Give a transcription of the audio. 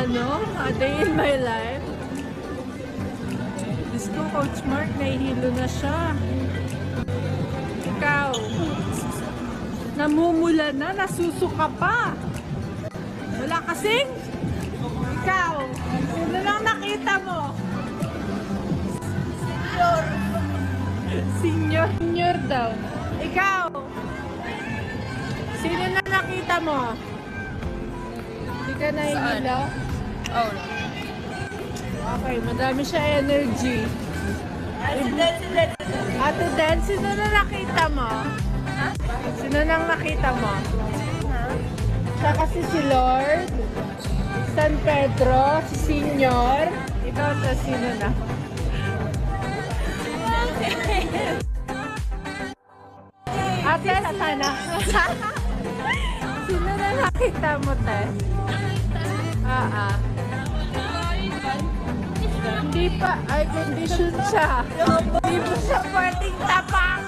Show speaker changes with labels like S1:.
S1: ano, a day in my life. Diyos ko, Coach Mark, nahihilo na siya. Ikaw, namumula na, nasusuka pa. Wala kasing? Ikaw, sino lang nakita mo? Senior. Senior daw. Ikaw, sino na nakita mo? Hindi ka nahihilo?
S2: Oh,
S1: Okay, madami siya energy. Ate Den, sino na nakita mo? Sino nang nakita mo? Siya kasi si Lord, San Pedro, si Senior. Ikaw sa sino na? Ate, sana. Sino na nakita mo, te? Hindi pa, ay condition siya. Hindi mo siya pwedeng tapak.